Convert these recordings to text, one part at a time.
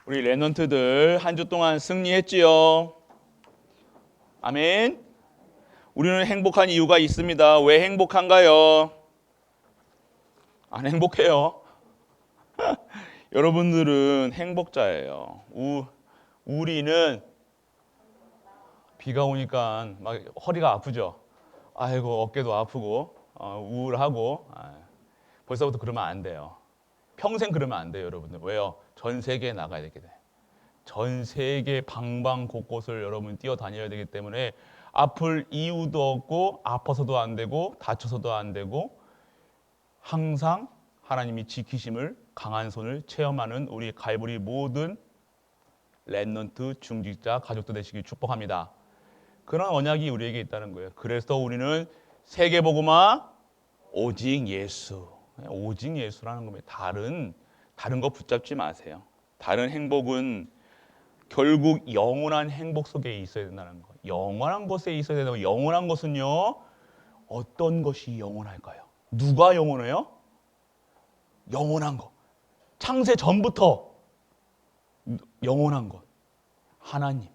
우리 랩런트들 한 주 동안 승리했지요. 아멘. 우리는 행복한 이유가 있습니다. 왜 행복한가요? 안 행복해요. 여러분들은 행복자예요. 우리는 비가 오니까 막 허리가 아프죠. 아이고 어깨도 아프고 우울하고 벌써부터 그러면 안 돼요. 평생 그러면 안 돼요, 여러분들. 왜요? 전 세계에 나가야 되게 돼. 전 세계 방방 곳곳을 여러분 뛰어다녀야 되기 때문에 아플 이유도 없고 아파서도 안 되고 다쳐서도 안 되고 항상 하나님이 지키심을 강한 손을 체험하는 우리 갈보리 모든 랩런트 중직자 가족들 되시길 축복합니다. 그런 언약이 우리에게 있다는 거예요. 그래서 우리는 세계복음화 오직 예수, 오직 예수라는 겁니다. 다른 거 붙잡지 마세요. 다른 행복은 결국 영원한 행복 속에 있어야 된다는 거. 영원한 것에 있어야 된다고. 영원한 것은요, 어떤 것이 영원할까요? 누가 영원해요? 영원한 것. 창세 전부터 영원한 것. 하나님,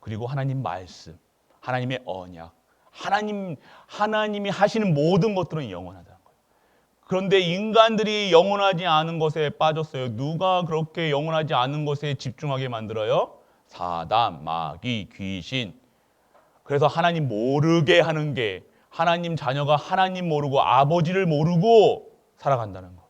그리고 하나님 말씀, 하나님의 언약, 하나님이 하시는 모든 것들은 영원하다는 거예요. 그런데 인간들이 영원하지 않은 것에 빠졌어요. 누가 그렇게 영원하지 않은 것에 집중하게 만들어요? 사단, 마귀, 귀신. 그래서 하나님 모르게 하는 게, 하나님 자녀가 하나님 모르고 아버지를 모르고 살아간다는 거.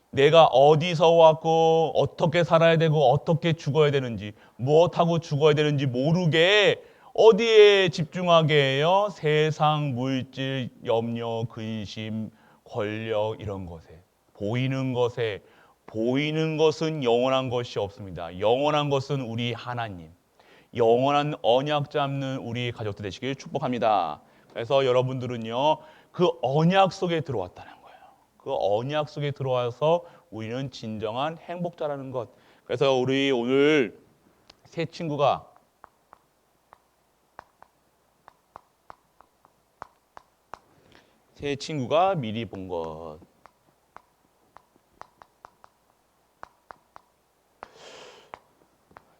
내가 어디서 왔고 어떻게 살아야 되고 어떻게 죽어야 되는지, 무엇하고 죽어야 되는지 모르게 어디에 집중하게 해요? 세상, 물질, 염려, 근심, 권력 이런 것에. 보이는 것은 영원한 것이 없습니다. 영원한 것은 우리 하나님, 영원한 언약 잡는 우리 가족들 되시길 축복합니다. 그래서 여러분들은요, 그 언약 속에 들어왔다는 거예요. 그 언약 속에 들어와서 우리는 진정한 행복자라는 것. 그래서 우리 오늘 새 친구가 미리 본 것.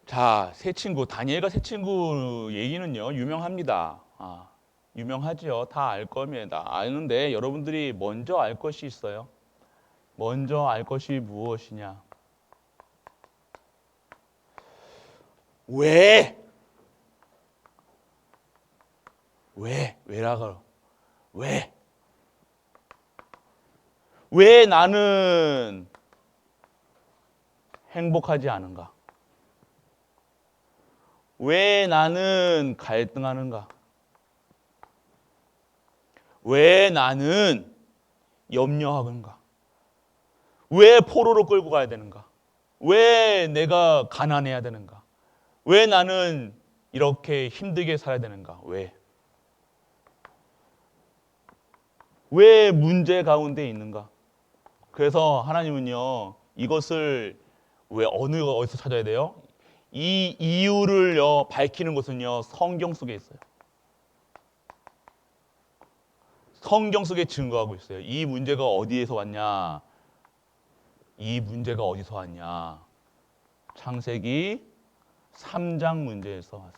자, 다니엘과 새 친구 얘기는요, 유명합니다. 유명하죠. 다 알 겁니다. 아는데 여러분들이 먼저 알 것이 있어요. 먼저 알 것이 무엇이냐? 왜라고? 왜 나는 행복하지 않은가? 왜 나는 갈등하는가? 왜 나는 염려하는가? 왜 포로로 끌고 가야 되는가? 왜 내가 가난해야 되는가? 왜 나는 이렇게 힘들게 살아야 되는가? 왜 문제 가운데 있는가? 그래서 하나님은요, 이것을 어디서 찾아야 돼요? 이 이유를요, 밝히는 것은요, 성경 속에 있어요. 성경 속에 증거하고 있어요. 이 문제가 어디에서 왔냐? 창세기 3장 문제에서 왔어요.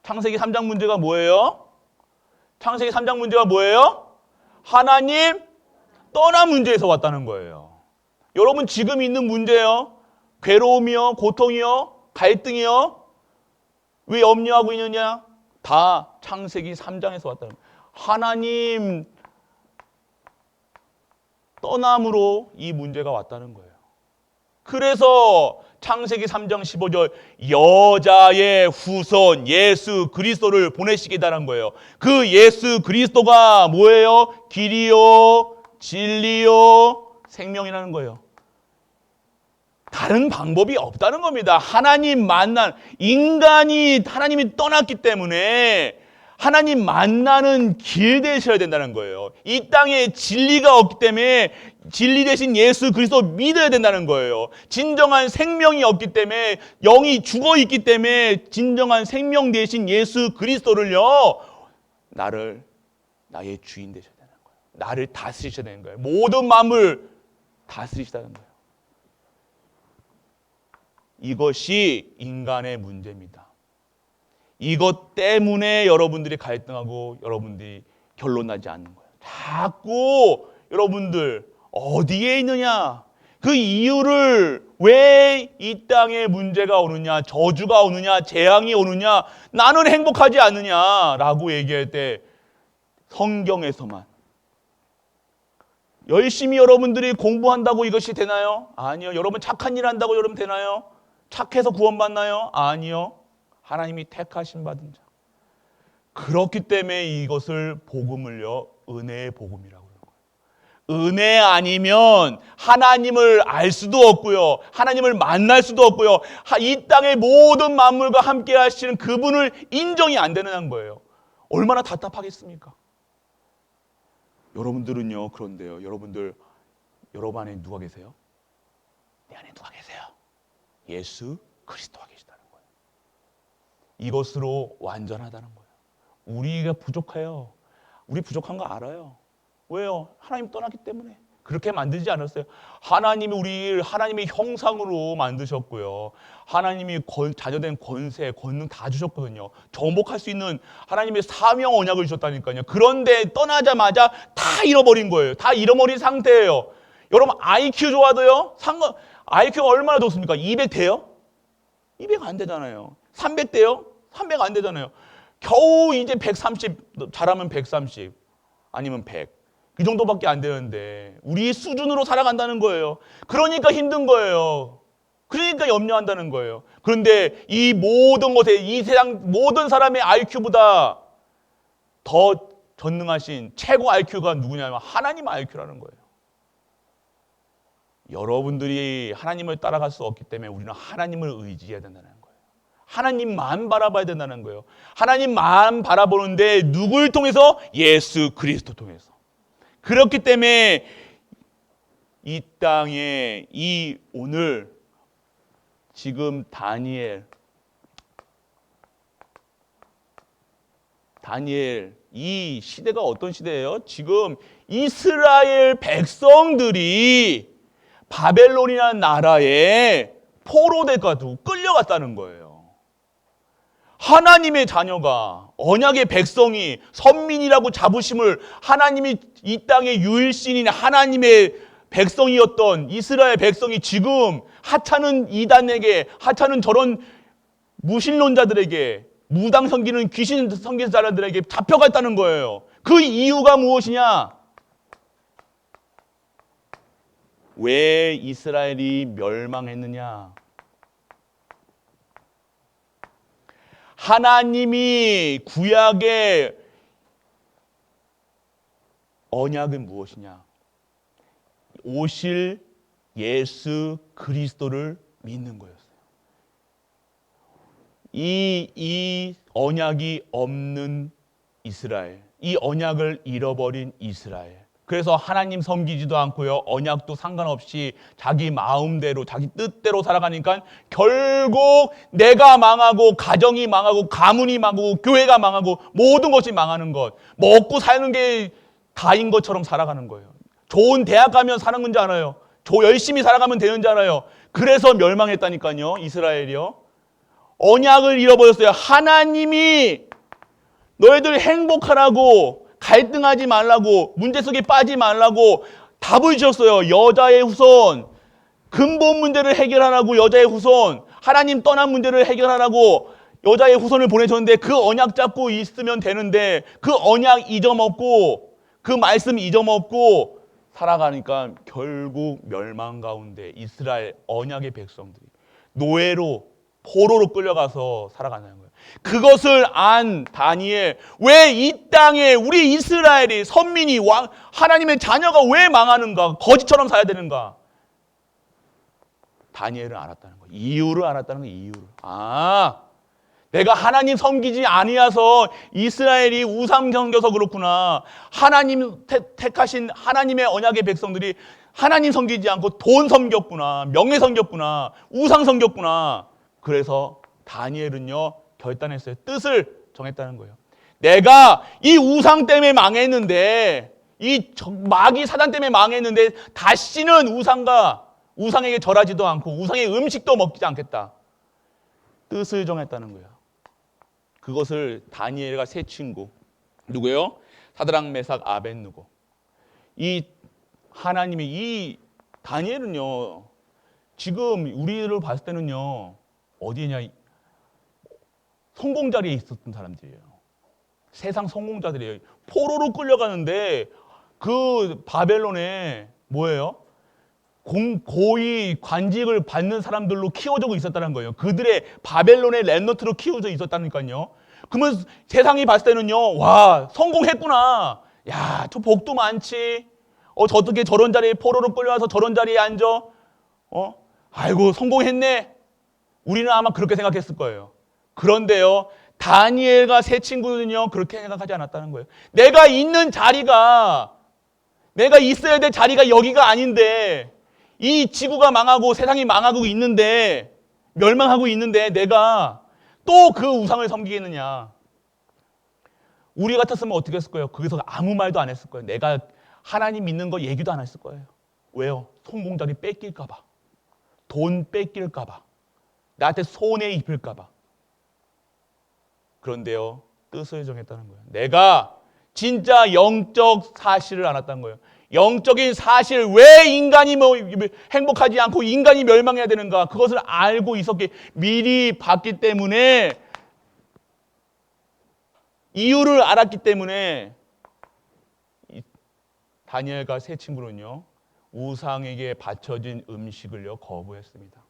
창세기 3장 문제가 뭐예요? 하나님 떠난 문제에서 왔다는 거예요. 여러분 지금 있는 문제요, 괴로움이요, 고통이요, 갈등이요, 왜 염려하고 있느냐? 다 창세기 3장에서 왔다는 거예요. 하나님 떠남으로 이 문제가 왔다는 거예요. 그래서 창세기 3장 15절 여자의 후손 예수 그리스도를 보내시겠다는 거예요. 그 예수 그리스도가 뭐예요? 길이요, 진리요, 생명이라는 거예요. 다른 방법이 없다는 겁니다. 인간이 하나님이 떠났기 때문에 하나님 만나는 길 되셔야 된다는 거예요. 이 땅에 진리가 없기 때문에 진리 대신 예수 그리스도 믿어야 된다는 거예요. 진정한 생명이 없기 때문에, 영이 죽어 있기 때문에 진정한 생명 대신 예수 그리스도를요, 나의 주인 되셔야 되는 거예요. 나를 다스리셔야 되는 거예요. 모든 만물 다스리시다는 거예요. 이것이 인간의 문제입니다. 이것 때문에 여러분들이 갈등하고 여러분들이 결론 나지 않는 거예요. 자꾸 여러분들 어디에 있느냐? 그 이유를 왜 이 땅에 문제가 오느냐, 저주가 오느냐, 재앙이 오느냐, 나는 행복하지 않느냐라고 얘기할 때 성경에서만 열심히 여러분들이 공부한다고 이것이 되나요? 아니요. 여러분 착한 일 한다고 여러분 되나요? 착해서 구원받나요? 아니요. 하나님이 택하신 받은 자. 그렇기 때문에 이것을 복음을요, 은혜의 복음이라고 그러는 거예요. 은혜 아니면 하나님을 알 수도 없고요, 하나님을 만날 수도 없고요, 이 땅의 모든 만물과 함께 하시는 그분을 인정이 안 되는 거예요. 얼마나 답답하겠습니까? 여러분들은요, 그런데요, 여러분 안에 누가 계세요? 내 안에 누가 계세요? 예수 그리스도가 계시다는 거예요. 이것으로 완전하다는 거예요. 우리가 부족해요. 우리 부족한 거 알아요. 왜요? 하나님 떠났기 때문에. 그렇게 만들지 않았어요. 하나님이 우리를 하나님의 형상으로 만드셨고요. 하나님이 자녀된 권세, 권능 다 주셨거든요. 정복할 수 있는 하나님의 사명 언약을 주셨다니까요. 그런데 떠나자마자 다 잃어버린 거예요. 다 잃어버린 상태예요. 여러분 IQ 좋아도요? IQ가 얼마나 좋습니까? 200 돼요? 200 안 되잖아요. 300 돼요? 300 안 되잖아요. 겨우 이제 130, 잘하면 130 아니면 100. 그 정도밖에 안 되는데 우리 수준으로 살아간다는 거예요. 그러니까 힘든 거예요. 그러니까 염려한다는 거예요. 그런데 이 모든 것에 이 세상 모든 사람의 IQ보다 더 전능하신 최고 IQ가 누구냐면 하나님 IQ라는 거예요. 여러분들이 하나님을 따라갈 수 없기 때문에 우리는 하나님을 의지해야 된다는 거예요. 하나님만 바라봐야 된다는 거예요. 하나님만 바라보는데 누굴 통해서? 예수 그리스도 통해서. 그렇기 때문에 이 땅에 오늘 지금 다니엘 이 시대가 어떤 시대예요? 지금 이스라엘 백성들이 바벨론이라는 나라에 포로돼가지고 끌려갔다는 거예요. 하나님의 자녀가 언약의 백성이 선민이라고 자부심을 하나님이 이 땅의 유일신인 하나님의 백성이었던 이스라엘 백성이 지금 하찮은 이단에게 하찮은 저런 무신론자들에게 무당 섬기는 귀신 섬기는 사람들에게 잡혀갔다는 거예요. 그 이유가 무엇이냐? 왜 이스라엘이 멸망했느냐? 하나님이 구약의 언약은 무엇이냐? 오실 예수 그리스도를 믿는 거였어요. 이 언약이 없는 이스라엘, 이 언약을 잃어버린 이스라엘. 그래서 하나님 섬기지도 않고요, 언약도 상관없이 자기 마음대로 자기 뜻대로 살아가니까 결국 내가 망하고 가정이 망하고 가문이 망하고 교회가 망하고 모든 것이 망하는 것, 먹고 사는 게 다인 것처럼 살아가는 거예요. 좋은 대학 가면 사는 건지 알아요. 열심히 살아가면 되는지 알아요. 그래서 멸망했다니까요, 이스라엘이요. 언약을 잃어버렸어요. 하나님이 너희들 행복하라고, 갈등하지 말라고, 문제 속에 빠지지 말라고 답을 주셨어요. 여자의 후손, 근본 문제를 해결하라고 여자의 후손, 하나님 떠난 문제를 해결하라고 여자의 후손을 보내셨는데 그 언약 잡고 있으면 되는데 그 언약 잊어먹고 그 말씀 잊어먹고 살아가니까 결국 멸망 가운데 이스라엘 언약의 백성들이 노예로 포로로 끌려가서 살아가는 거예요. 그것을 안 다니엘, 왜 이 땅에 우리 이스라엘이 선민이 하나님의 자녀가 왜 망하는가? 거지처럼 살아야 되는가? 다니엘은 알았다는 거예요. 이유를 알았다는 거예요. 이유를. 내가 하나님 섬기지 아니어서 이스라엘이 우상 섬겨서 그렇구나. 하나님 택하신 하나님의 언약의 백성들이 하나님 섬기지 않고 돈 섬겼구나. 명예 섬겼구나. 우상 섬겼구나. 그래서 다니엘은요, 결단했어요. 뜻을 정했다는 거예요. 내가 이 우상 때문에 망했는데, 이 마귀 사단 때문에 망했는데 다시는 우상과 우상에게 절하지도 않고 우상의 음식도 먹지 않겠다. 뜻을 정했다는 거예요. 그것을 다니엘과 세 친구 누구예요? 사드락, 메삭, 아벳느고. 이 하나님이 이 다니엘은요. 지금 우리를 봤을 때는요. 어디냐? 성공 자리에 있었던 사람들이에요. 세상 성공자들이에요. 포로로 끌려가는데 그 바벨론에 뭐예요? 고위 관직을 받는 사람들로 키워져 있었다는 거예요. 그들의 바벨론의 랩너트로 키워져 있었다니까요. 그러면 세상이 봤을 때는요, 와, 성공했구나. 야, 저 복도 많지. 어떻게 저런 자리에 포로로 끌려와서 저런 자리에 앉아? 아이고, 성공했네. 우리는 아마 그렇게 생각했을 거예요. 그런데요, 다니엘과 세 친구는요, 그렇게 생각하지 않았다는 거예요. 내가 있는 자리가, 내가 있어야 될 자리가 여기가 아닌데, 이 지구가 망하고 세상이 망하고 있는데, 멸망하고 있는데, 내가 또 그 우상을 섬기겠느냐. 우리 같았으면 어떻게 했을 거예요? 거기서 아무 말도 안 했을 거예요. 내가 하나님 믿는 거 얘기도 안 했을 거예요. 왜요? 성공자리 뺏길까봐. 돈 뺏길까봐. 나한테 손해 입힐까봐. 그런데요, 뜻을 정했다는 거예요. 내가 진짜 영적 사실을 알았다는 거예요. 영적인 사실, 왜 인간이 행복하지 않고 인간이 멸망해야 되는가? 그것을 알고 있었기, 미리 봤기 때문에, 이유를 알았기 때문에, 다니엘과 세 친구는요, 우상에게 바쳐진 음식을요, 거부했습니다.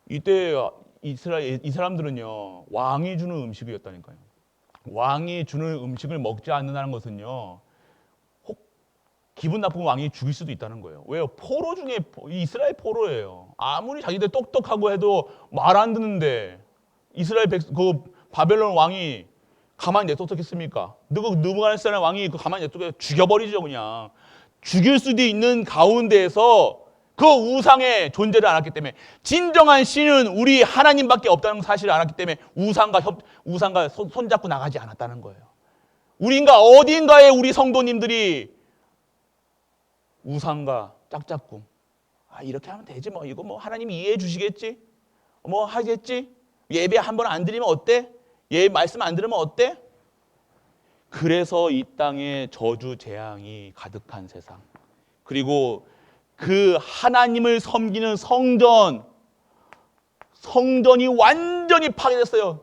이때 이 사람들은요, 왕이 주는 음식이었다니까요. 왕이 주는 음식을 먹지 않는다는 것은요, 혹 기분 나쁜 왕이 죽일 수도 있다는 거예요. 왜요? 포로 중에 이스라엘 포로예요. 아무리 자기들 똑똑하고 해도 말 안 듣는데 이스라엘 그 바벨론 왕이 가만히 냅뒀겠습니까? 느부갓네살 왕이 그 가만히 냅두고 죽여버리죠. 그냥 죽일 수도 있는 가운데에서 그 우상의 존재를 알았기 때문에, 진정한 신은 우리 하나님밖에 없다는 사실을 알았기 때문에 우상과 손잡고 나가지 않았다는 거예요. 우리인가 어디인가에 우리 성도님들이 우상과 짝짝꿍, 이렇게 하면 되지 뭐, 이거 뭐 하나님이 이해해 주시겠지, 뭐 하겠지, 예배 한번 안 드리면 어때, 말씀 안 들으면 어때. 그래서 이 땅에 저주 재앙이 가득한 세상, 그리고 그 하나님을 섬기는 성전이 완전히 파괴됐어요.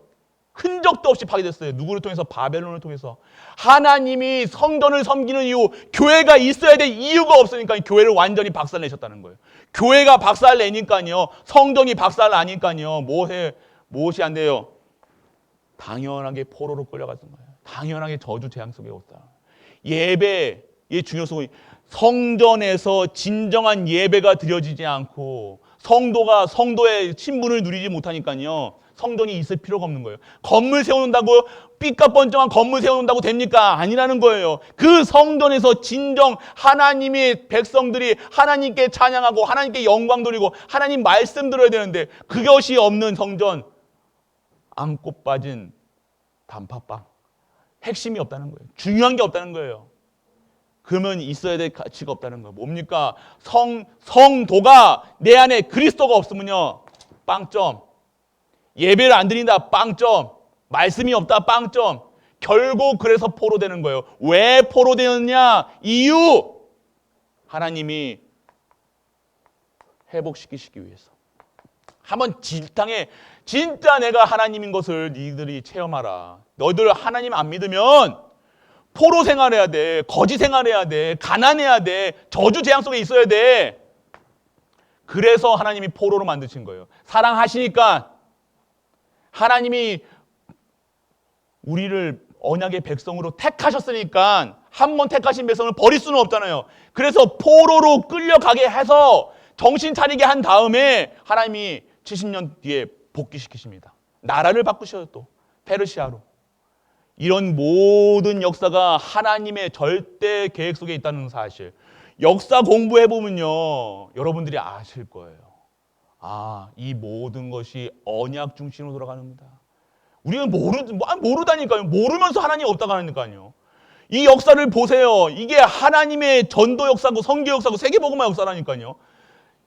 흔적도 없이 파괴됐어요. 누구를 통해서? 바벨론을 통해서. 하나님이 성전을 섬기는 이유, 교회가 있어야 될 이유가 없으니까 교회를 완전히 박살내셨다는 거예요. 교회가 박살내니까요, 성전이 박살나니까요, 무엇이 안 돼요? 당연하게 포로로 끌려갔던 거예요. 당연하게 저주 재앙 속에 왔다. 예배의 중요성이, 성전에서 진정한 예배가 드려지지 않고 성도의 신분을 누리지 못하니까요, 성전이 있을 필요가 없는 거예요. 건물 세워놓는다고, 삐까뻔쩍한 건물 세워놓는다고 됩니까? 아니라는 거예요. 그 성전에서 진정 하나님의 백성들이 하나님께 찬양하고 하나님께 영광 돌리고 하나님 말씀 들어야 되는데, 그것이 없는 성전, 안고 빠진 단팥빵, 핵심이 없다는 거예요. 중요한 게 없다는 거예요. 그러면 있어야 될 가치가 없다는 거예요. 뭡니까? 성도가 내 안에 그리스도가 없으면요, 빵점. 예배를 안 드린다, 빵점. 말씀이 없다, 빵점. 결국 그래서 포로되는 거예요. 왜 포로되었냐? 이유! 하나님이 회복시키시기 위해서. 한번 진탕에, 진짜 내가 하나님인 것을 니들이 체험하라. 너희들 하나님 안 믿으면 포로 생활해야 돼. 거지 생활해야 돼. 가난해야 돼. 저주 재앙 속에 있어야 돼. 그래서 하나님이 포로로 만드신 거예요. 사랑하시니까. 하나님이 우리를 언약의 백성으로 택하셨으니까 한 번 택하신 백성을 버릴 수는 없잖아요. 그래서 포로로 끌려가게 해서 정신 차리게 한 다음에 하나님이 70년 뒤에 복귀시키십니다. 나라를 바꾸셔요. 또 페르시아로. 이런 모든 역사가 하나님의 절대 계획 속에 있다는 사실, 역사 공부해보면요, 여러분들이 아실 거예요. 이 모든 것이 언약 중심으로 돌아가는 겁니다. 우리는 모르다니까요. 모르면서 하나님 없다고 하니까요. 이 역사를 보세요. 이게 하나님의 전도 역사고 성교 역사고 세계복음화 역사라니까요.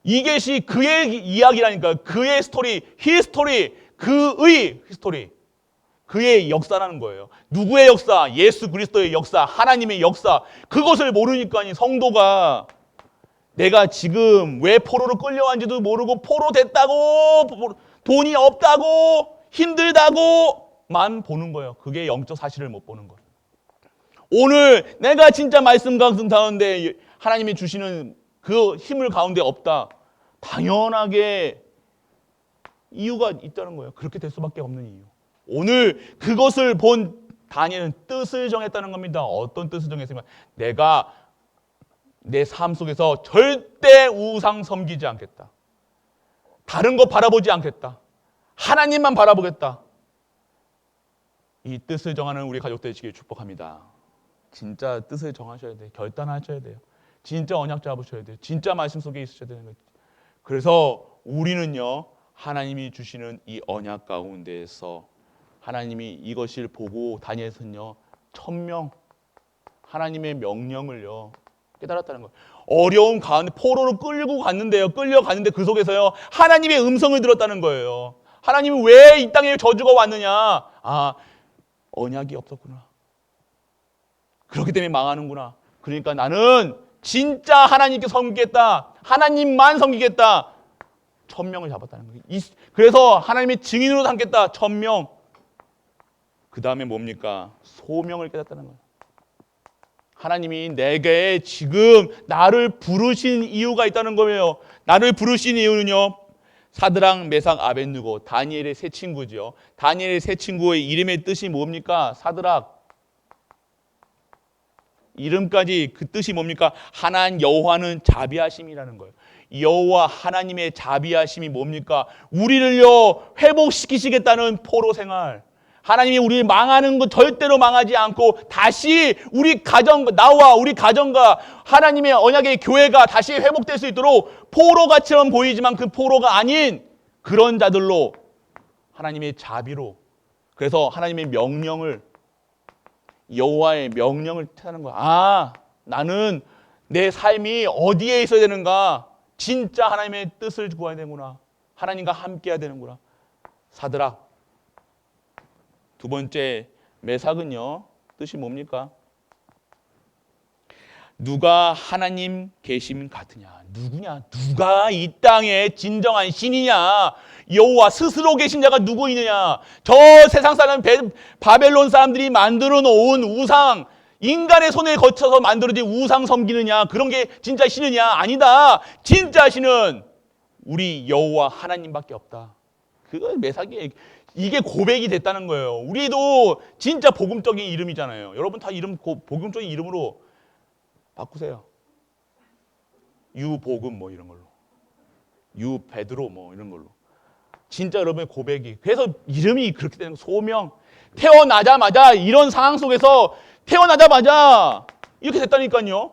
이것이 그의 이야기라니까. 그의 스토리, 히스토리, 그의 히스토리. 그의 역사라는 거예요. 누구의 역사? 예수 그리스도의 역사, 하나님의 역사. 그것을 모르니까 성도가 내가 지금 왜 포로로 끌려간지도 모르고 포로 됐다고, 돈이 없다고, 힘들다고만 보는 거예요. 그게 영적 사실을 못 보는 거예요. 오늘 내가 진짜 말씀 가운데 하나님이 주시는 그 힘을 가운데 없다. 당연하게 이유가 있다는 거예요. 그렇게 될 수밖에 없는 이유. 오늘 그것을 본 다니엘은 뜻을 정했다는 겁니다. 어떤 뜻을 정했으면 내가 내 삶 속에서 절대 우상 섬기지 않겠다. 다른 거 바라보지 않겠다. 하나님만 바라보겠다. 이 뜻을 정하는 우리 가족 되시길 축복합니다. 진짜 뜻을 정하셔야 돼요. 결단하셔야 돼요. 진짜 언약 잡으셔야 돼요. 진짜 말씀 속에 있으셔야 되는 거예요. 그래서 우리는요, 하나님이 주시는 이 언약 가운데에서 하나님이 이것을 보고 다니엘은요, 1000명 하나님의 명령을요 깨달았다는 거예요. 어려운 가운데 포로로 끌려갔는데 그 속에서요 하나님의 음성을 들었다는 거예요. 하나님이 왜 이 땅에 저주가 왔느냐? 아, 언약이 없었구나. 그렇기 때문에 망하는구나. 그러니까 나는 진짜 하나님께 섬기겠다. 하나님만 섬기겠다. 1000명을 잡았다는 거예요. 그래서 하나님의 증인으로 삼겠다. 1000명. 그 다음에 뭡니까? 소명을 깨닫다는 거예요. 하나님이 내게 지금 나를 부르신 이유가 있다는 거예요. 나를 부르신 이유는요, 사드락, 메삭, 아벳느고, 다니엘의 세 친구죠. 다니엘의 세 친구의 이름의 뜻이 뭡니까? 사드락. 이름까지 그 뜻이 뭡니까? 하나님 여호와는 자비하심이라는 거예요. 여호와 하나님의 자비하심이 뭡니까? 우리를요 회복시키시겠다는 포로 생활. 하나님이 우리 망하는 거 절대로 망하지 않고 다시 우리 가정, 나와 우리 가정과 하나님의 언약의 교회가 다시 회복될 수 있도록 포로가처럼 보이지만 그 포로가 아닌 그런 자들로 하나님의 자비로, 그래서 하나님의 명령을, 여호와의 명령을 하는 거야. 아, 나는 내 삶이 어디에 있어야 되는가? 진짜 하나님의 뜻을 구해야 되는구나. 하나님과 함께 해야 되는구나. 사드락. 두 번째 메삭은요, 뜻이 뭡니까? 누가 하나님 계심 같으냐? 누구냐? 누가 이 땅에 진정한 신이냐? 여호와 스스로 계신 자가 누구 있느냐? 저 세상 사람 바벨론 사람들이 만들어 놓은 우상, 인간의 손에 거쳐서 만들어진 우상 섬기느냐? 그런 게 진짜 신이냐? 아니다. 진짜 신은 우리 여호와 하나님밖에 없다. 그건 메삭이에요. 이게 고백이 됐다는 거예요. 우리도 진짜 복음적인 이름이잖아요. 여러분 다 이름 복음적인 이름으로 바꾸세요. 유복음 뭐 이런 걸로, 유베드로 뭐 이런 걸로. 진짜 여러분의 고백이. 그래서 이름이 그렇게 되는 거예요. 소명. 태어나자마자 이런 상황 속에서 태어나자마자 이렇게 됐다니까요.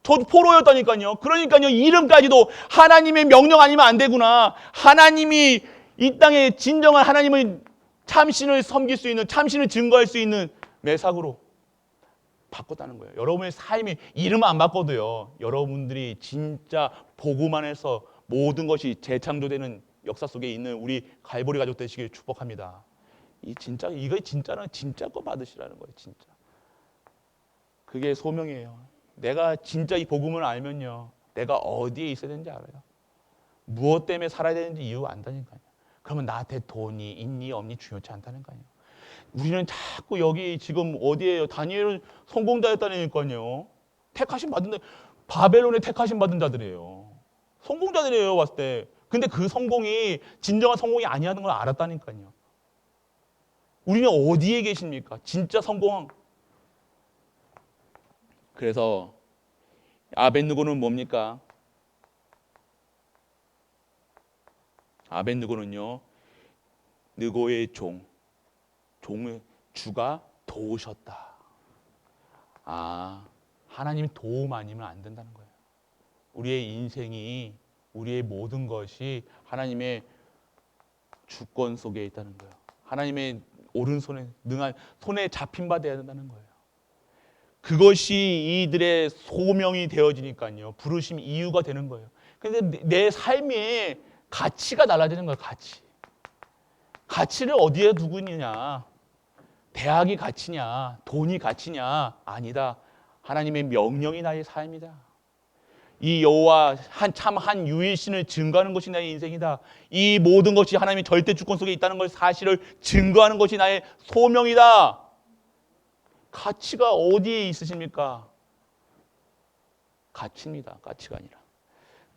저도 포로였다니까요. 그러니까요, 이름까지도 하나님의 명령 아니면 안 되구나. 하나님이 이 땅에 진정한 하나님의 참신을 섬길 수 있는, 참신을 증거할 수 있는 메삭으로 바꿨다는 거예요. 여러분의 삶이 이름 안 바꿔도요, 여러분들이 진짜 복음 안에서 모든 것이 재창조되는 역사 속에 있는 우리 갈보리 가족 되시길 축복합니다. 이거 진짜는 진짜 거 받으시라는 거예요. 진짜. 그게 소명이에요. 내가 진짜 이 복음을 알면요, 내가 어디에 있어야 되는지 알아요. 무엇 때문에 살아야 되는지 이유 안다니까요. 그러면 나한테 돈이 있니 없니 중요치 않다는 거예요. 우리는 자꾸 여기 지금 어디에요? 다니엘은 성공자였다니까요. 택하심 받은, 바벨론에 택하심 받은 자들이에요. 성공자들이에요, 봤을 때. 근데 그 성공이 진정한 성공이 아니라는 걸 알았다니까요. 우리는 어디에 계십니까? 진짜 성공한. 그래서 아벳느고는 뭡니까? 아벳느고는요, 느고의 종의 주가 도우셨다. 아, 하나님이 도움 아니면 안 된다는 거예요. 우리의 인생이, 우리의 모든 것이 하나님의 주권 속에 있다는 거예요. 하나님의 오른손에 능한 손에 잡힌 바 되어야 된다는 거예요. 그것이 이들의 소명이 되어지니까요. 부르심 이유가 되는 거예요. 근데 내 삶의 가치가 달라지는 거예요. 가치를 어디에 두고 있느냐? 대학이 가치냐? 돈이 가치냐? 아니다. 하나님의 명령이 나의 삶이다. 이 여호와 한 유일신을 증거하는 것이 나의 인생이다. 이 모든 것이 하나님의 절대 주권 속에 있다는 걸 사실을 증거하는 것이 나의 소명이다. 가치가 어디에 있으십니까? 가치입니다. 가치가 아니라.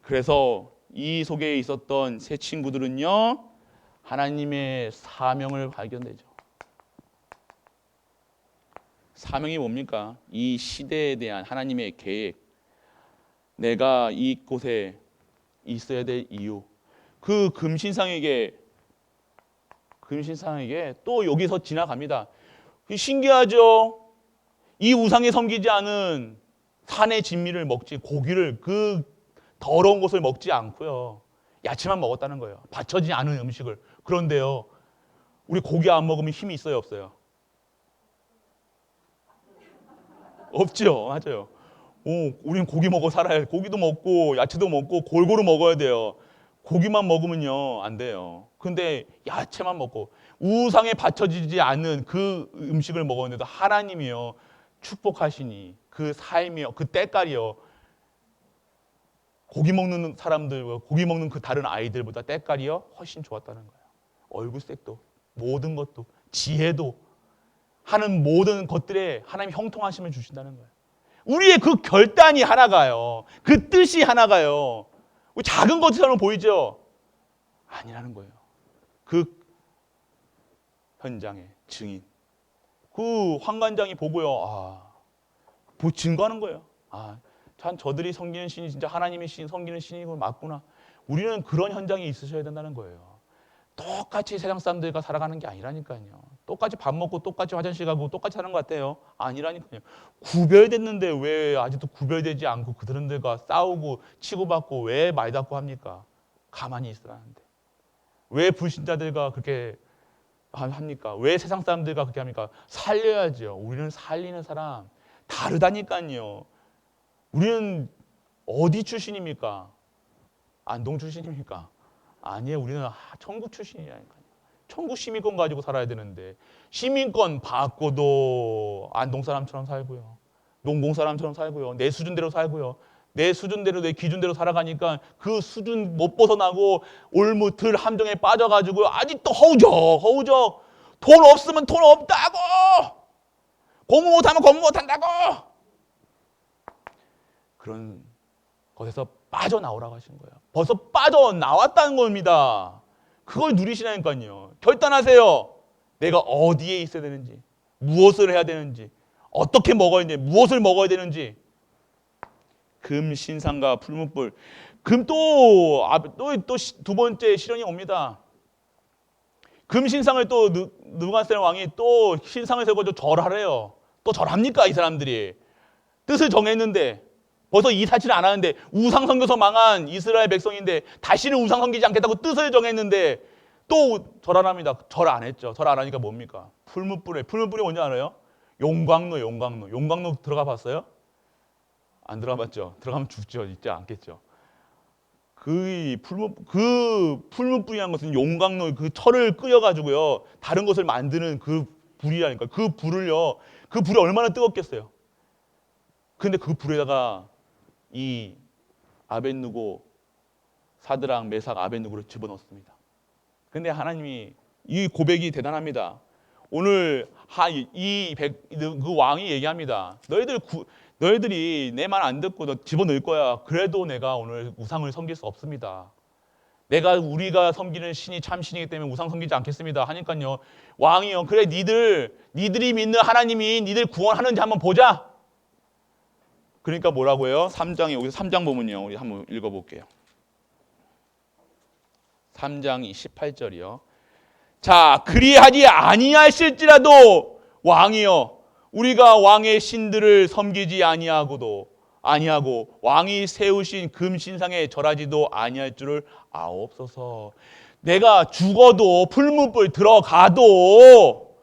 그래서 이 속에 있었던 세 친구들은요, 하나님의 사명을 발견되죠. 사명이 뭡니까? 이 시대에 대한 하나님의 계획, 내가 이곳에 있어야 될 이유. 그 금신상에게 또 여기서 지나갑니다. 신기하죠? 이 우상에 섬기지 않은 산의 진미를 먹지, 고기를, 그 더러운 것을 먹지 않고요, 야채만 먹었다는 거예요. 받쳐지지 않은 음식을. 그런데요, 우리 고기 안 먹으면 힘이 있어요, 없어요? 없죠. 맞아요. 우리는 고기 먹어 살아야, 고기도 먹고 야채도 먹고 골고루 먹어야 돼요. 고기만 먹으면요 안 돼요. 근데 야채만 먹고 우상에 받쳐지지 않는 그 음식을 먹었는데도 하나님이요 축복하시니 그 삶이요, 그 때깔이요, 고기 먹는 사람들과 고기 먹는 그 다른 아이들보다 때깔이요 훨씬 좋았다는 거예요. 얼굴색도, 모든 것도, 지혜도, 하는 모든 것들에 하나님 형통하심을 주신다는 거예요. 우리의 그 결단이 하나가요, 그 뜻이 하나가요, 작은 것처럼 보이죠? 아니라는 거예요. 그 현장의 증인, 그 환관장이 보고요, 증거하는 거예요. 참 저들이 섬기는 신이 진짜 하나님의 신, 섬기는 신이고 맞구나. 우리는 그런 현장에 있으셔야 된다는 거예요. 똑같이 세상 사람들과 살아가는 게 아니라니까요. 똑같이 밥 먹고 똑같이 화장실 가고 똑같이 하는 것 같아요. 아니라니까요. 구별됐는데 왜 아직도 구별되지 않고 그들과 싸우고 치고받고 왜 말다고 합니까? 가만히 있으라는데. 왜 불신자들과 그렇게 합니까? 왜 세상 사람들과 그렇게 합니까? 살려야죠. 우리는 살리는 사람. 다르다니까요. 우리는 어디 출신입니까? 안동 출신입니까? 아니에요. 우리는 천국 출신이라니까요. 천국 시민권 가지고 살아야 되는데 시민권 받고도 안동 사람처럼 살고요, 농공 사람처럼 살고요, 내 수준대로 살고요, 내 수준대로 내 기준대로 살아가니까 그 수준 못 벗어나고 올무틀 함정에 빠져가지고 아직도 허우적 돈 없으면 돈 없다고, 공부 못하면 공부 못한다고, 그런 것에서 빠져나오라고 하신 거예요. 벌써 빠져나왔다는 겁니다. 그걸 누리시라니까요. 결단하세요. 내가 어디에 있어야 되는지, 무엇을 해야 되는지, 어떻게 먹어야 되는지, 무엇을 먹어야 되는지. 금, 신상과 풀무불. 금 또 두 번째 시련이 옵니다. 금 신상을 또 느부갓네살 왕이 또 신상을 세우고 절하래요. 또 절합니까 이 사람들이? 뜻을 정했는데 벌써 이 사실을 안 하는데, 우상 섬겨서 망한 이스라엘 백성인데 다시는 우상 섬기지 않겠다고 뜻을 정했는데 또 절 안 합니다. 절 안 했죠. 절 안 하니까 뭡니까? 풀무불이 뭔지 알아요? 용광로 들어가 봤어요? 안 들어가 봤죠? 들어가면 죽죠. 있지 않겠죠. 그 풀무불이라는 것은 용광로, 그 철을 끄여가지고요 다른 것을 만드는 그 불이라니까. 그 불이 얼마나 뜨겁겠어요. 근데 그 불에다가 이 아벳느고, 사드락, 메삭, 아벳느고를 집어넣습니다. 근데 하나님이, 이 고백이 대단합니다. 오늘 그 왕이 얘기합니다. 너희들이 내 말 안 듣고 너 집어넣을 거야. 그래도 내가 오늘 우상을 섬길 수 없습니다. 우리가 섬기는 신이 참 신이기 때문에 우상 섬기지 않겠습니다. 하니까요, 왕이요, 그래 니들이 믿는 하나님이 니들 구원하는지 한번 보자. 그러니까 뭐라고 해요? 3장에, 여기서 3장 보면요, 우리 한번 읽어볼게요. 3장 18절이요. 자, 그리하지 아니하실지라도 왕이여, 우리가 왕의 신들을 섬기지 아니하고 왕이 세우신 금신상에 절하지도 아니할 줄을 아옵소서. 내가 죽어도 풀무불 들어가도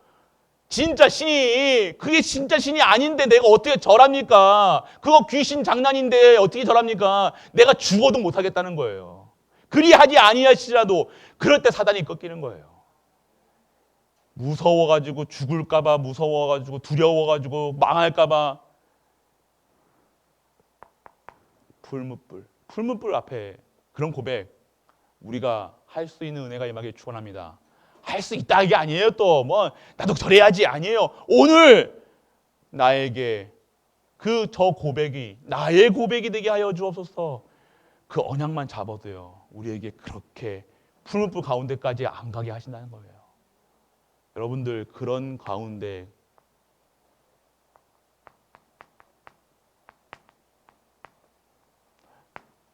진짜 신이, 그게 진짜 신이 아닌데 내가 어떻게 절합니까? 그거 귀신 장난인데 어떻게 절합니까? 내가 죽어도 못하겠다는 거예요. 그리하지 아니하시라도 그럴 때 사단이 꺾이는 거예요. 무서워가지고 죽을까봐, 무서워가지고 두려워가지고 망할까봐. 풀무불 앞에 그런 고백, 우리가 할 수 있는 은혜가 임하길 축원합니다. 할 수 있다 이게 아니에요. 또 뭐 나도 저래야지 아니에요. 오늘 나에게 저 고백이 나의 고백이 되게 하여 주옵소서. 그 언약만 잡아도요, 우리에게 그렇게 풀무불 가운데까지 안 가게 하신다는 거예요. 여러분들 그런 가운데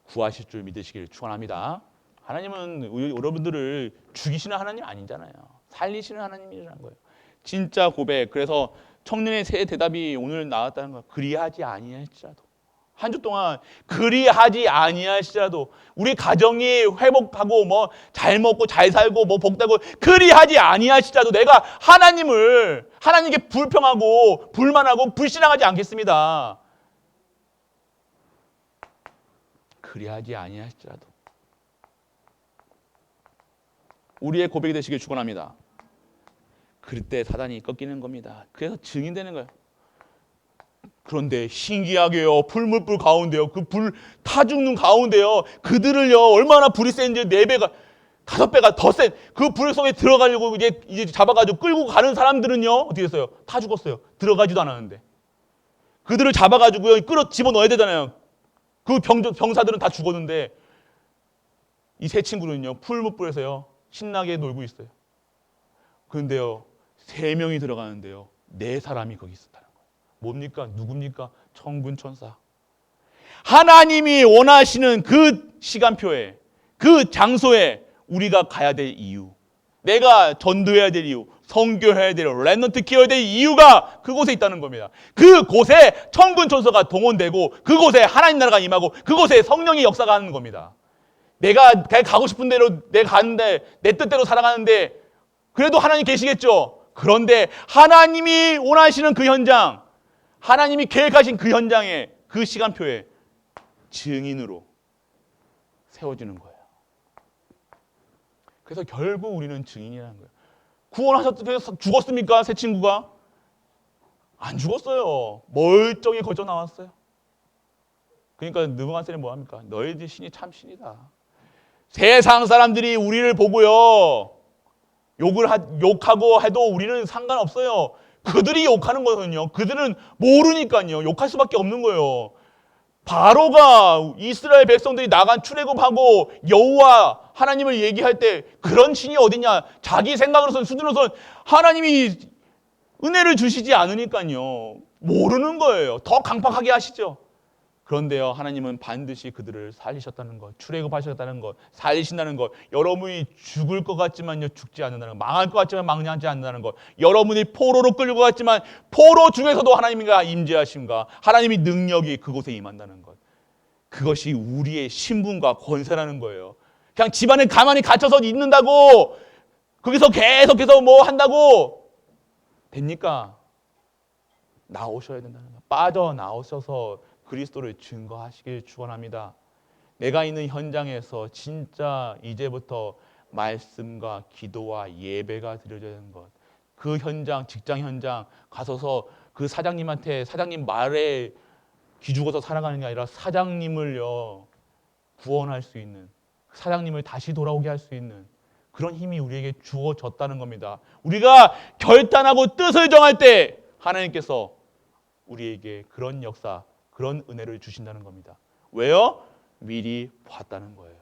구하실 줄 믿으시길 축원합니다. 하나님은 여러분들을 죽이시는 하나님 아니잖아요. 살리시는 하나님이라는 거예요. 진짜 고백. 그래서 청년의 새 대답이 오늘 나왔다는 거예요. 그리하지 아니할지라도. 한 주 동안 그리하지 아니할지라도 우리 가정이 회복하고 뭐 잘 먹고 잘 살고 뭐 복되고 그리하지 아니할지라도 내가 하나님께 불평하고 불만하고 불신앙하지 않겠습니다. 그리하지 아니할지라도 우리의 고백이 되시길 축원합니다. 그럴 때 사단이 꺾이는 겁니다. 그래서 증인되는 거예요. 그런데 신기하게요, 풀무불 가운데요, 그 불 타 죽는 가운데요, 그들을요 얼마나 불이 센지 4배가 5배가 더 센 그 불 속에 들어가려고 이제 잡아가지고 끌고 가는 사람들은요 어떻게 됐어요? 타 죽었어요. 들어가지도 않았는데 그들을 잡아가지고요 끌어 집어 넣어야 되잖아요. 그 병사들은 다 죽었는데 이 세 친구는요 풀무불에서요 신나게 놀고 있어요. 그런데요 3명이 들어가는데요 4사람이 거기 있었다는 거예요. 뭡니까? 누굽니까? 천군 천사. 하나님이 원하시는 그 시간표에, 그 장소에 우리가 가야 될 이유, 내가 전도해야 될 이유, 선교해야 될, 렘넌트 키워야 될 이유가 그곳에 있다는 겁니다. 그곳에 천군 천사가 동원되고 그곳에 하나님 나라가 임하고 그곳에 성령의 역사가 하는 겁니다. 내가 가고 싶은 대로 내가 가는데 내 뜻대로 살아가는데 그래도 하나님 계시겠죠. 그런데 하나님이 원하시는 그 현장, 하나님이 계획하신 그 현장에, 그 시간표에 증인으로 세워지는 거예요. 그래서 결국 우리는 증인이라는 거예요. 구원하셨어서 죽었습니까? 새 친구가? 안 죽었어요. 멀쩡히 거저 나왔어요. 그러니까 느부갓네살이 뭐합니까? 너희들 신이 참 신이다. 세상 사람들이 우리를 보고요 욕하고 해도 우리는 상관없어요. 그들이 욕하는 거거든요. 그들은 모르니까요. 욕할 수밖에 없는 거예요. 바로가 이스라엘 백성들이 나간 출애굽하고 여호와 하나님을 얘기할 때 그런 신이 어디냐. 자기 생각으로선 수준으로선 하나님이 은혜를 주시지 않으니까요. 모르는 거예요. 더 강팍하게 하시죠. 그런데요, 하나님은 반드시 그들을 살리셨다는 것, 출애굽하셨다는 것, 살리신다는 것, 여러분이 죽을 것 같지만요, 죽지 않는다는 것, 망할 것 같지만 망하지 않는다는 것, 여러분이 포로로 끌고 갔지만 포로 중에서도 하나님과 임재하심과 하나님의 능력이 그곳에 임한다는 것, 그것이 우리의 신분과 권세라는 거예요. 그냥 집안에 가만히 갇혀서 있는다고, 거기서 계속해서 뭐 한다고 됩니까? 나오셔야 된다는 것, 빠져나오셔서 그리스도를 증거하시길 축원합니다. 내가 있는 현장에서 진짜 이제부터 말씀과 기도와 예배가 드려져야 되는 것. 그 현장, 직장 현장 가서서 그 사장님한테 사장님 말에 기죽어서 살아가는 게 아니라 사장님을요 구원할 수 있는, 사장님을 다시 돌아오게 할 수 있는 그런 힘이 우리에게 주어졌다는 겁니다. 우리가 결단하고 뜻을 정할 때 하나님께서 우리에게 그런 역사, 그런 은혜를 주신다는 겁니다. 왜요? 미리 봤다는 거예요.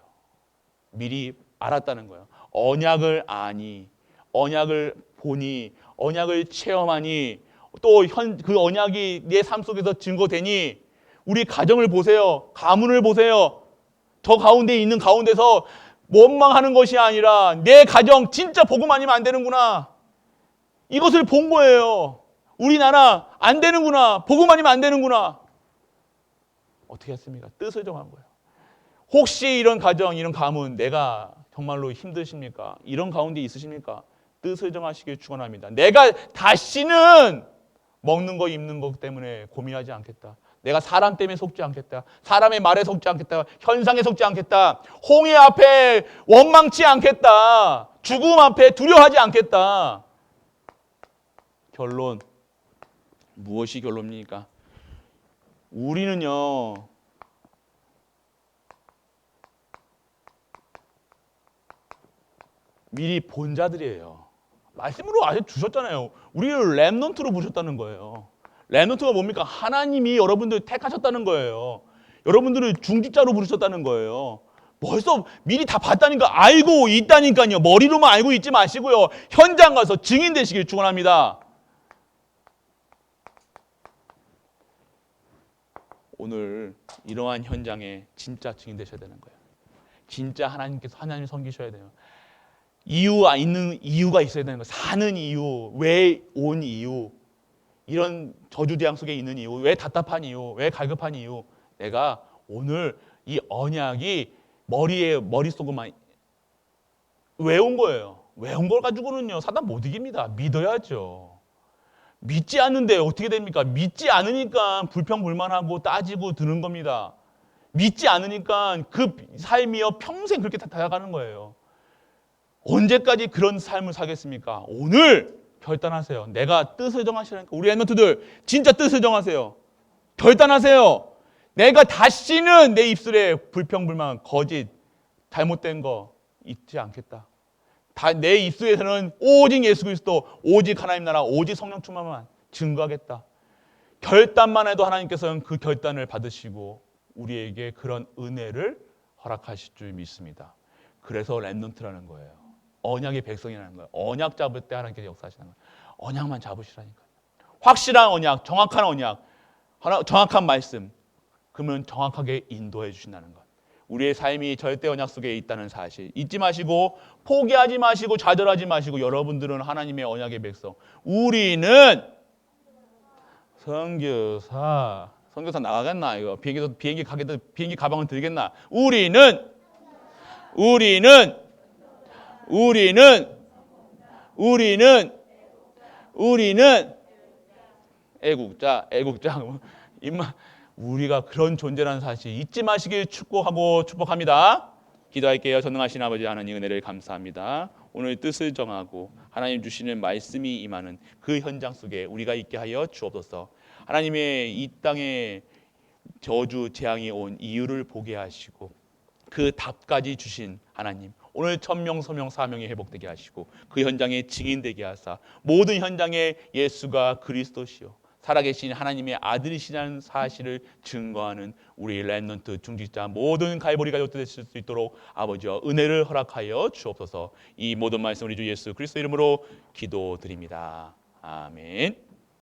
미리 알았다는 거예요. 언약을 아니, 언약을 보니, 언약을 체험하니, 또 그 언약이 내 삶 속에서 증거되니, 우리 가정을 보세요. 가문을 보세요. 저 가운데 있는 가운데서 원망하는 것이 아니라 내 가정 진짜 복음 아니면 안 되는구나. 이것을 본 거예요. 우리나라 안 되는구나. 복음 아니면 안 되는구나. 어떻게 했습니까? 뜻을 정한 거예요. 혹시 이런 가정, 이런 가문 내가 정말로 힘드십니까? 이런 가운데 있으십니까? 뜻을 정하시길 축원합니다. 내가 다시는 먹는 거 입는 것 때문에 고민하지 않겠다. 내가 사람 때문에 속지 않겠다. 사람의 말에 속지 않겠다. 현상에 속지 않겠다. 홍해 앞에 원망치 않겠다. 죽음 앞에 두려워하지 않겠다. 결론, 무엇이 결론입니까? 우리는요, 미리 본 자들이에요. 말씀으로 아직 주셨잖아요. 우리를 렘넌트로 부르셨다는 거예요. 렘넌트가 뭡니까? 하나님이 여러분들 택하셨다는 거예요. 여러분들을 중직자로 부르셨다는 거예요. 벌써 미리 다 봤다니까, 알고 있다니까요. 머리로만 알고 있지 마시고요. 현장 가서 증인 되시길 축원합니다. 오늘 이러한 현장에 진짜 증인 되셔야 되는 거예요. 진짜 하나님께서 하나님을 섬기셔야 돼요. 있는 이유가 있어야 되는 거예요. 사는 이유, 왜 온 이유, 이런 저주대양 속에 있는 이유, 왜 답답한 이유, 왜 갈급한 이유. 내가 오늘 이 언약이 머릿속에만 외운 거예요. 외운 걸 가지고는요, 사단 못 이깁니다. 믿어야죠. 믿지 않는데 어떻게 됩니까? 믿지 않으니까 불평불만하고 따지고 드는 겁니다. 믿지 않으니까 그 삶이요, 평생 그렇게 살아가는 거예요. 언제까지 그런 삶을 살겠습니까? 오늘 결단하세요. 내가 뜻을 정하시라니까. 우리 엠넌트들 진짜 뜻을 정하세요. 결단하세요. 내가 다시는 내 입술에 불평불만, 거짓, 잘못된 거 있지 않겠다. 내 입술에서는 오직 예수 그리스도, 오직 하나님 나라, 오직 성령 충만만 증거하겠다. 결단만 해도 하나님께서는 그 결단을 받으시고 우리에게 그런 은혜를 허락하실 줄 믿습니다. 그래서 렘넌트라는 거예요. 언약의 백성이라는 거예요. 언약 잡을 때 하나님께서 역사하시는 거예요. 언약만 잡으시라니까요. 확실한 언약, 정확한 언약, 정확한 말씀. 그러면 정확하게 인도해 주신다는 것. 우리의 삶이 절대 언약 속에 있다는 사실 잊지 마시고, 포기하지 마시고, 좌절하지 마시고, 여러분들은 하나님의 언약의 백성. 우리는 선교사 나가겠나 이거? 비행기 가방을 들겠나? 우리는 애국자. 우리가 그런 존재라는 사실 잊지 마시길 축복합니다. 기도할게요. 전능하신 아버지 하나님, 은혜를 감사합니다. 오늘 뜻을 정하고 하나님 주시는 말씀이 임하는 그 현장 속에 우리가 있게 하여 주옵소서. 하나님의 이 땅에 저주 재앙이 온 이유를 보게 하시고 그 답까지 주신 하나님, 오늘 천명 소명 사명이 회복되게 하시고 그 현장에 증인되게 하사 모든 현장에 예수가 그리스도시요 살아계신 하나님의 아들이시라는 사실을 증거하는 우리 렘넌트 중직자 모든 갈보리 가족들 되실 수 있도록 아버지와 은혜를 허락하여 주옵소서. 이 모든 말씀 우리 주 예수 그리스도 이름으로 기도드립니다. 아멘.